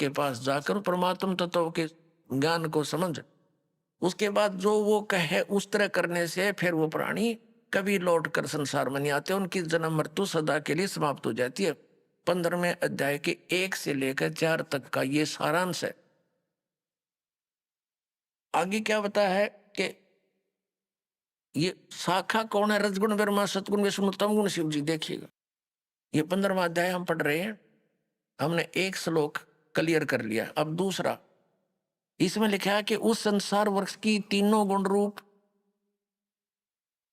के पास जाकर परमात्म तत्व के ज्ञान को समझ, उसके बाद जो वो कहे उस तरह करने से फिर वो प्राणी कभी लौट कर संसार में नहीं आते, उनकी जन्म मृत्यु सदा के लिए समाप्त हो जाती है। 15वें अध्याय के 1 से लेकर 4 तक का ये सारांश है। आगे क्या बताया है कि ये शाखा कौन है? रजगुण ब्रह्मा सतगुण विष्णु तमगुण शिव जी। देखिएगा ये 15वां अध्याय हम पढ़ रहे हैं, हमने एक श्लोक क्लियर कर लिया। अब दूसरा इसमें लिखा है कि उस संसार वृक्ष की तीनों गुण रूप,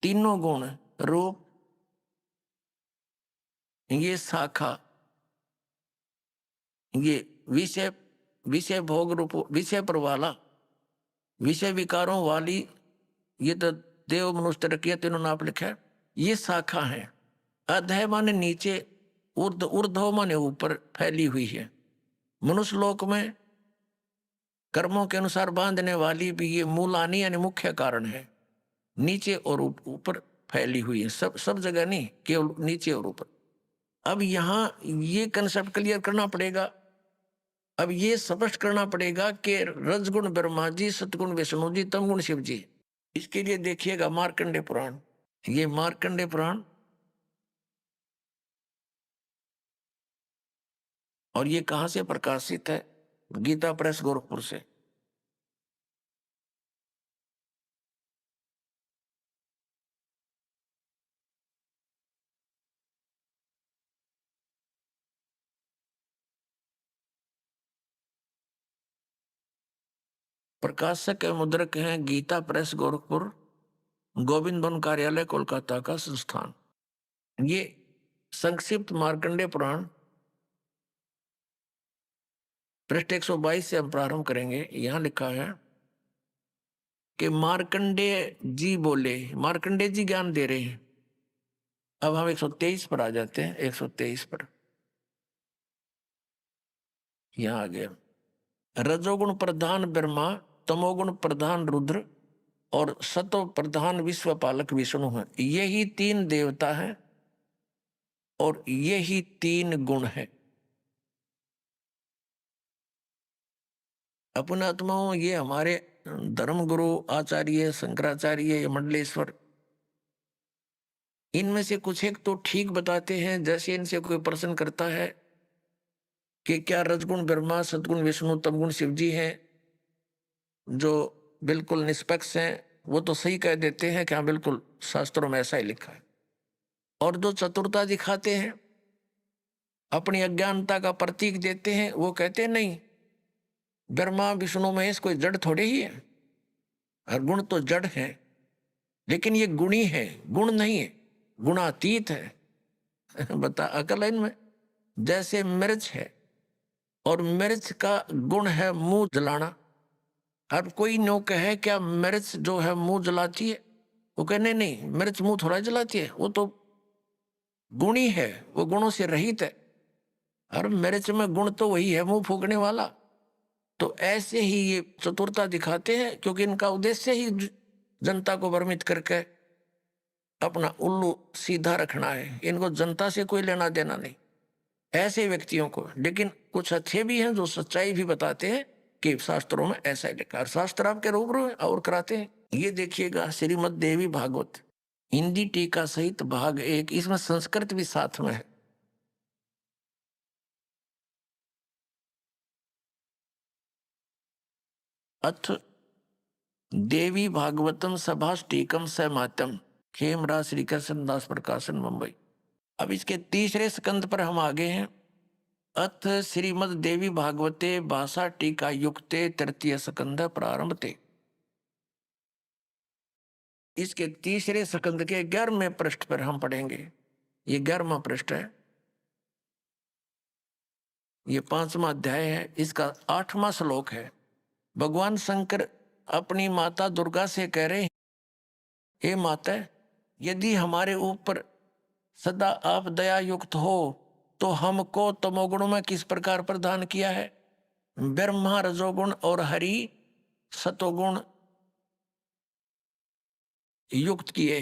तीनों गुण रूप ये शाखा, ये विषय विषय भोग रूप विषय पर वाला, विषय विकारों वाली, ये तो देव मनुष्य रखिए तीनों नाप लिखा है, ये शाखा है। अधः माने नीचे, ऊर्ध ऊर्ध्व माने ऊपर फैली हुई है। मनुष्य लोक में कर्मों के अनुसार बांधने वाली भी ये मूलानी यानी मुख्य कारण है, नीचे और ऊपर फैली हुई है, सब जगह नहीं, केवल नीचे और ऊपर। अब यहां ये कंसेप्ट क्लियर करना पड़ेगा। अब ये स्पष्ट करना पड़ेगा कि रजगुण ब्रह्मा जी, सतगुण विष्णु जी, तमगुण शिव जी। इसके लिए देखिएगा मार्कंडेय पुराण, ये मार्कंडेय पुराण, और ये कहां से प्रकाशित है? गीता प्रेस गोरखपुर से। प्रकाशक एवं मुद्रक हैं गीता प्रेस गोरखपुर, गोविंद वन कार्यालय कोलकाता का संस्थान। ये संक्षिप्त मार्कंडेय पुराण पृष्ठ 122 से हम प्रारंभ करेंगे। यहां लिखा है कि मार्कंडेय जी बोले, मार्कंडेय जी ज्ञान दे रहे हैं। अब हम 123 पर आ जाते हैं। 123 पर यहां आ गया, रजोगुण प्रधान ब्रह्मा, तमोगुण प्रधान रुद्र और सतो प्रधान विश्वपालक विष्णु है। यही 3 देवता हैं और यही 3 गुण है। अपने आत्माओं, ये हमारे धर्म गुरु आचार्य शंकराचार्य या मंडलेश्वर, इनमें से कुछ एक तो ठीक बताते हैं। जैसे इनसे कोई प्रश्न करता है कि क्या रजगुण ब्रह्मा सतगुण विष्णु तमगुण शिव जी हैं, जो बिल्कुल निष्पक्ष हैं, वो तो सही कह देते हैं कि हाँ बिल्कुल शास्त्रों में ऐसा ही लिखा है। और जो चतुरता दिखाते हैं, अपनी अज्ञानता का प्रतीक देते हैं, वो कहते हैं नहीं, ब्रह्मा विष्णु महेश कोई जड़ थोड़े ही है, और गुण तो जड़ है, लेकिन ये गुणी है, गुण नहीं है, गुणातीत है। बता अकल है इनमें। जैसे मिर्च है और मिर्च का गुण है मुंह जलाना। अब कोई नो कहे क्या मिर्च जो है मुंह जलाती है? वो कहने नहीं, मिर्च मुंह थोड़ा जलाती है, वो तो गुणी है, वो गुणों से रहित है। और मिर्च में गुण तो वही है, मुंह फूकने वाला। तो ऐसे ही ये चतुरता दिखाते हैं, क्योंकि इनका उद्देश्य ही जनता को भ्रमित करके अपना उल्लू सीधा रखना है। इनको जनता से कोई लेना देना नहीं, ऐसे व्यक्तियों को। लेकिन कुछ अच्छे भी हैं जो सच्चाई भी बताते हैं कि शास्त्रों में ऐसा ही लिखा है। शास्त्र आपके रूबरू है और कराते हैं। ये देखिएगा श्रीमद् देवी भागवत हिंदी टीका सहित भाग 1, इसमें संस्कृत भी साथ में है। अथ देवी भागवतम सभाष्टीकम समातम, खेमराज श्री कृष्ण दास प्रकाशन मुंबई। अब इसके तीसरे स्कंद पर हम आगे हैं। अथ श्रीमद् देवी भागवते भाषा टीका युक्ते तृतीय स्कंद प्रारंभते। इसके तीसरे स्कंद के 11वें पृष्ठ पर हम पढ़ेंगे। ये 11वां पृष्ठ है, ये 5वां अध्याय है, इसका 8वां श्लोक है। भगवान शंकर अपनी माता दुर्गा से कह रहे हैं, हे माता, यदि हमारे ऊपर सदा आप दया युक्त हो तो हमको तमोगुण में किस प्रकार प्रदान किया है? ब्रह्मा रजोगुण और हरि सतोगुण युक्त किए।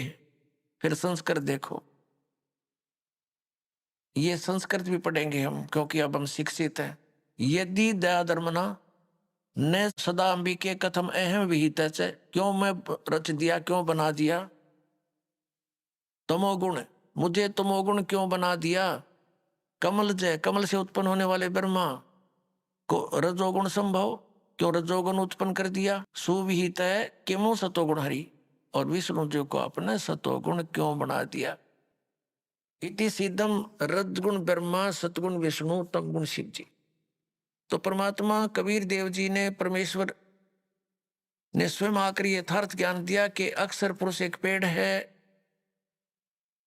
फिर संस्कृत देखो, ये संस्कृत भी पढ़ेंगे हम, क्योंकि अब हम शिक्षित हैं। यदि दया धर्मना न सदा अंबिके कथम अहम विहित, क्यों मैं रच दिया, क्यों बना दिया तमोगुण, मुझे तमोगुण क्यों बना दिया। कमल जय, कमल से उत्पन्न होने वाले ब्रह्मा को रजोगुण संभव, क्यों रजोगुण उत्पन्न कर दिया। सुविहित है किमो सतोगुण हरि, और विष्णु जी को आपने सतोगुण क्यों बना दिया। इति सिद्धम रजगुण ब्रह्मा सतगुण विष्णु तमगुण शिव जी। तो परमात्मा कबीर देव जी ने, परमेश्वर ने स्वयं आकर यथार्थ ज्ञान दिया कि अक्षर पुरुष एक पेड़ है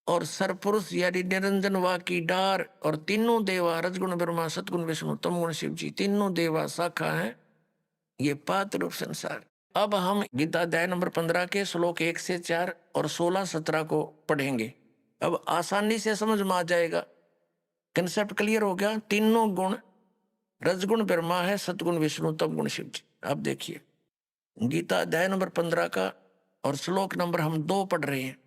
और सरपुरुष यानी निरंजन वा की डार, और तीनों देवा रजगुण ब्रह्मा सतगुण विष्णु तमगुण शिव जी, तीनों देवा शाखा है ये पात रूप संसार। अब हम गीता अध्याय नंबर 15 के श्लोक 1 से 4 और 16-17 को पढ़ेंगे। अब आसानी से समझ में आ जाएगा, कंसेप्ट क्लियर हो गया। तीनों गुण रजगुण ब्रह्मा है, सतगुण विष्णु तमगुण शिव जी। अब देखिए गीता अध्याय नंबर 15 का और श्लोक नंबर हम 2 पढ़ रहे हैं।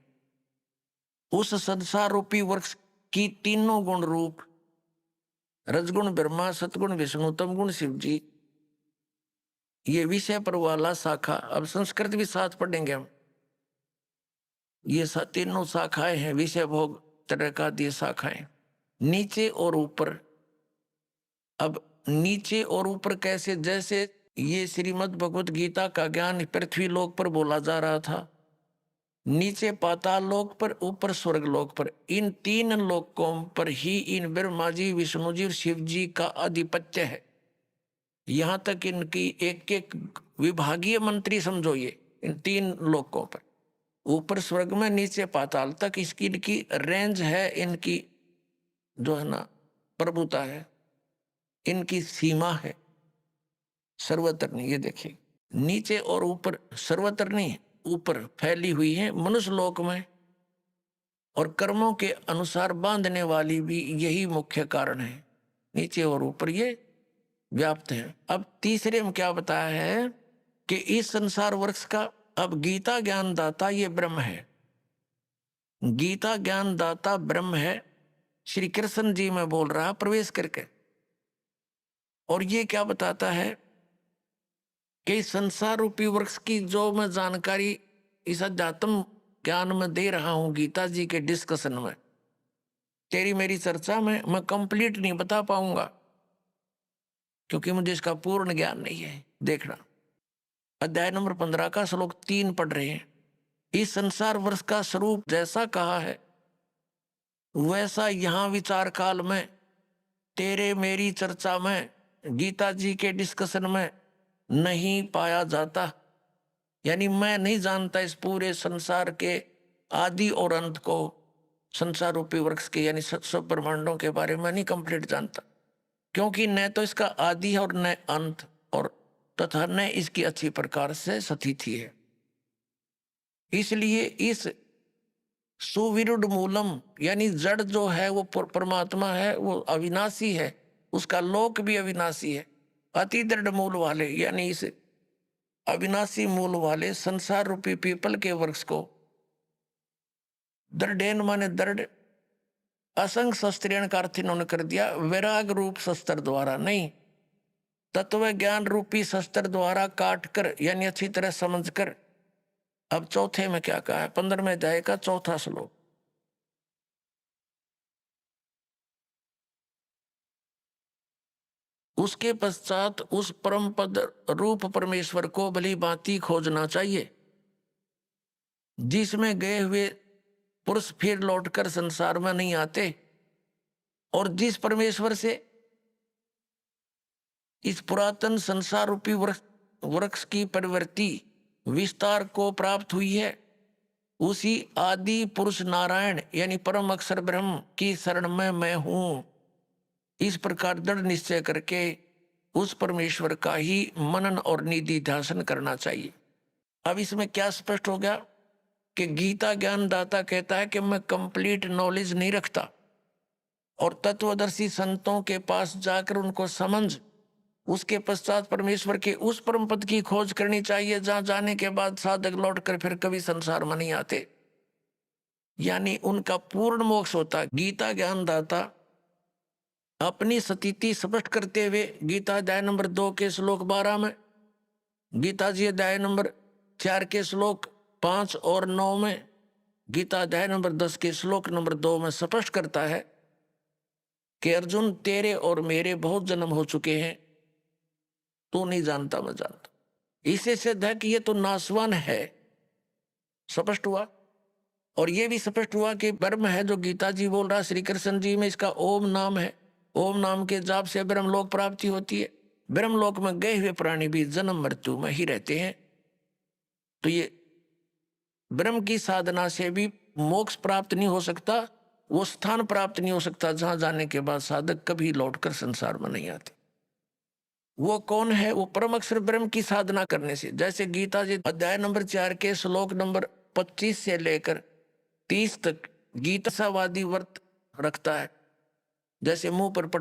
उस संसार रूपी वृक्ष की तीनों गुण रूप रजगुण ब्रह्मा सतगुण विष्णु तमगुण शिव जी, ये विषय पर वाला शाखा, अब संस्कृत भी साथ पढ़ेंगे हम। ये तीनों शाखाएं हैं, विषय भोग तरह का ये शाखाएं, नीचे और ऊपर। अब नीचे और ऊपर कैसे, जैसे ये श्रीमद् भगवत गीता का ज्ञान पृथ्वी लोक पर बोला जा रहा था, नीचे पाताल लोक पर, ऊपर स्वर्ग लोक पर, इन 3 लोकों पर ही इन ब्रह्मा जी विष्णु जी और शिव जी का आधिपत्य है। यहां तक इनकी एक एक विभागीय मंत्री समझो, ये इन 3 लोकों पर, ऊपर स्वर्ग में नीचे पाताल तक इसकी इनकी रेंज है, इनकी जो है ना प्रभुता है, इनकी सीमा है, सर्वत्र नहीं। ये देखिए नीचे और ऊपर, सर्वत्र नहीं, ऊपर फैली हुई है मनुष्य लोक में, और कर्मों के अनुसार बांधने वाली भी यही मुख्य कारण है, नीचे और ऊपर ये व्याप्त है। अब तीसरे में क्या बताया है कि इस संसार वृक्ष का, अब गीता ज्ञान दाता ये ब्रह्म है, गीता ज्ञान दाता ब्रह्म है, श्री कृष्ण जी में बोल रहा प्रवेश करके। और ये क्या बताता है कि संसार रूपी वृक्ष की जो मैं जानकारी इस अध्यात्म ज्ञान में दे रहा हूं, गीता जी के डिस्कशन में, तेरी मेरी चर्चा में मैं कंप्लीट नहीं बता पाऊंगा, क्योंकि मुझे इसका पूर्ण ज्ञान नहीं है। देखना अध्याय नंबर 15 का श्लोक 3 पढ़ रहे हैं। इस संसार वृक्ष का स्वरूप जैसा कहा है वैसा यहां विचार काल में, तेरे मेरी चर्चा में, गीता जी के डिस्कशन में नहीं पाया जाता। यानी मैं नहीं जानता इस पूरे संसार के आदि और अंत को, संसार रूपी वृक्ष के यानी सब ब्रह्मांडों के बारे में नहीं कंप्लीट जानता, क्योंकि न तो इसका आदि और न अंत, और तथा न इसकी अच्छी प्रकार से स्थिति है। इसलिए इस सुविरुद्ध मूलम यानी जड़ जो है वो परमात्मा है, वो अविनाशी है, उसका लोक भी अविनाशी है। अति दृढ़ मूल वाले यानी इस अविनाशी मूल वाले संसार रूपी पीपल के वृक्ष को, दृढ़ माने दृढ़, असंग शस्त्रेण का अर्थ इन्होंने कर दिया वैराग रूप शस्त्र द्वारा नहीं, तत्व ज्ञान रूपी शस्त्र द्वारा काट कर यानी अच्छी तरह समझ कर। अब चौथे में क्या कहा है, 15वें अध्याय का 4था श्लोक। उसके पश्चात उस परम पद रूप परमेश्वर को भली भांति खोजना चाहिए, जिसमें गए हुए पुरुष फिर लौटकर संसार में नहीं आते, और जिस परमेश्वर से इस पुरातन संसार रूपी वृक्ष की परिवर्ती विस्तार को प्राप्त हुई है, उसी आदि पुरुष नारायण यानी परम अक्षर ब्रह्म की शरण में मैं हूं। इस प्रकार दृढ़ निश्चय करके उस परमेश्वर का ही मनन और निधि ध्यान करना चाहिए। अब इसमें क्या स्पष्ट हो गया कि गीता ज्ञान दाता कहता है कि मैं कंप्लीट नॉलेज नहीं रखता, और तत्वदर्शी संतों के पास जाकर उनको समझ, उसके पश्चात परमेश्वर के उस परम पद की खोज करनी चाहिए जहां जाने के बाद साधक लौटकर फिर कभी संसार में नहीं आते, यानी उनका पूर्ण मोक्ष होता। गीता ज्ञान दाता अपनी स्थिति स्पष्ट करते हुए गीता अध्याय नंबर 2 के श्लोक 12 में, गीता जी अध्याय नंबर 4 के श्लोक 5 और 9 में, गीता अध्याय नंबर 10 के श्लोक नंबर 2 में स्पष्ट करता है कि अर्जुन तेरे और मेरे बहुत जन्म हो चुके हैं, तू नहीं जानता मैं जानता। इसे सिद्ध है कि ये तो नासवान है, स्पष्ट हुआ। और ये भी स्पष्ट हुआ कि ब्रह्म है जो गीता जी बोल रहा श्री कृष्ण जी में, इसका ओम नाम है। ओम नाम के जाप से ब्रह्मलोक प्राप्ति होती है। ब्रह्मलोक में गए हुए प्राणी भी जन्म मृत्यु में ही रहते हैं। तो ये ब्रह्म की साधना से भी मोक्ष प्राप्त नहीं हो सकता, वो स्थान प्राप्त नहीं हो सकता जहां जाने के बाद साधक कभी लौटकर संसार में नहीं आते। वो कौन है? वो परम अक्षर ब्रह्म की साधना करने से। जैसे गीता जी अध्याय नंबर 4 के श्लोक नंबर 25 से लेकर 30 तक गीतावादी व्रत रखता है, जैसे मुंह पर